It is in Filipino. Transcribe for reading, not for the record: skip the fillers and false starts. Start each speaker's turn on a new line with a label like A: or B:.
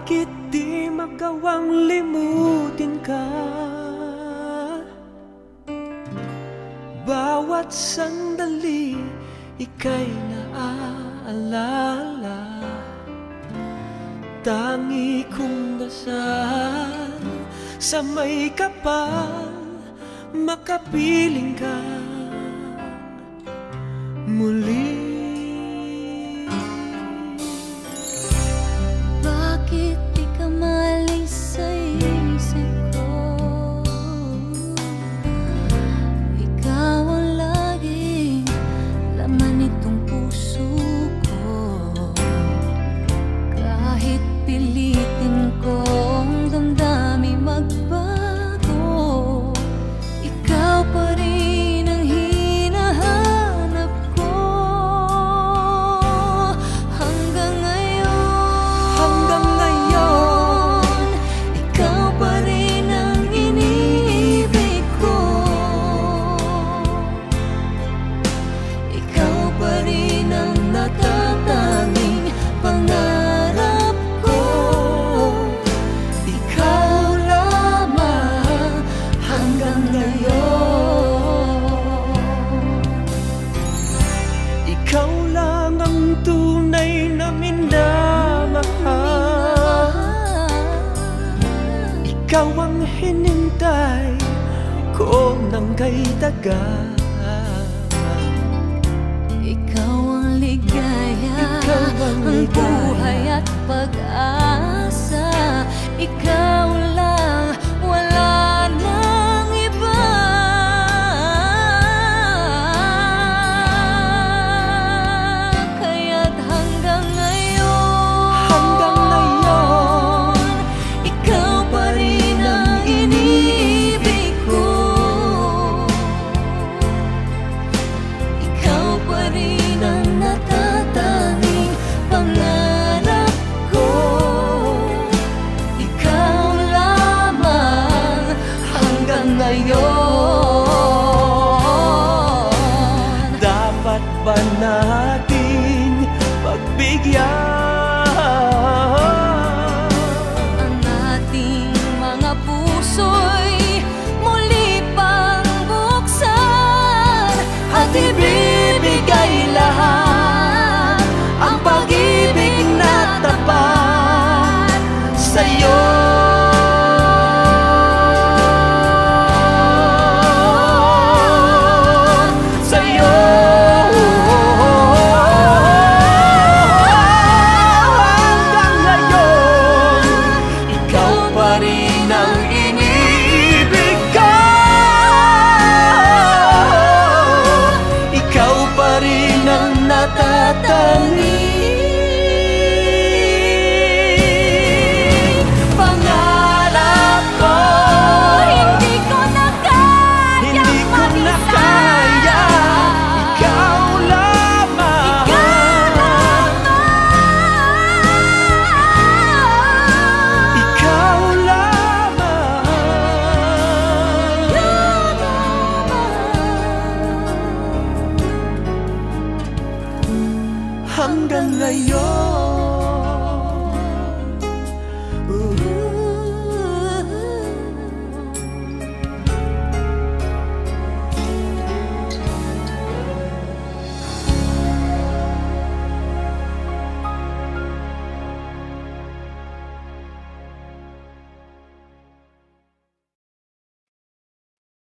A: Bakit di magawang limutin ka? Bawat sandali ika'y naaalala. Tangi kong dasal sa may kapal, makapiling ka muli.
B: Bakit di ka maalis sa isip ko? Ikaw ang laging laman nitong puso ko. Kahit pilitin kong damdamin magbago, ikaw pa rin ang hinahanap ko. Hanggang ngayon, ikaw pa rin ang iniibig ko. Ikaw pa rin ang natatanging pangarap ko. Ikaw lamang hanggang ngayon.
A: Ikaw lang ang tunay na minamahal. Ikaw ang hinintay ko ng kay tagal.
B: Ikaw ang ligaya,
A: Ikaw ang
B: ang buhay at pag-asa. Ikaw lang, wala nang iba. Kaya't hanggang ngayon, ikaw pa rin ang iniibig ko. Ikaw pa rin ang natatanging pangarap ko. Ikaw lamang hanggang ngayon.
A: Dapat ba nating pagbigyan
B: Ang ating mga puso'y muli pang buksan at ibibigay lahat ang pag-ibig na tapat sa'yo.
A: sa'yo. Hanggang ngayon, ikaw pa rin ang iniibig ko. Ikaw pa rin ang natatanging pangarap ko.
B: Hindi ko na kayang mag-isa.
A: Ikaw lamang. Ikaw lamang. Hanggang ngayon.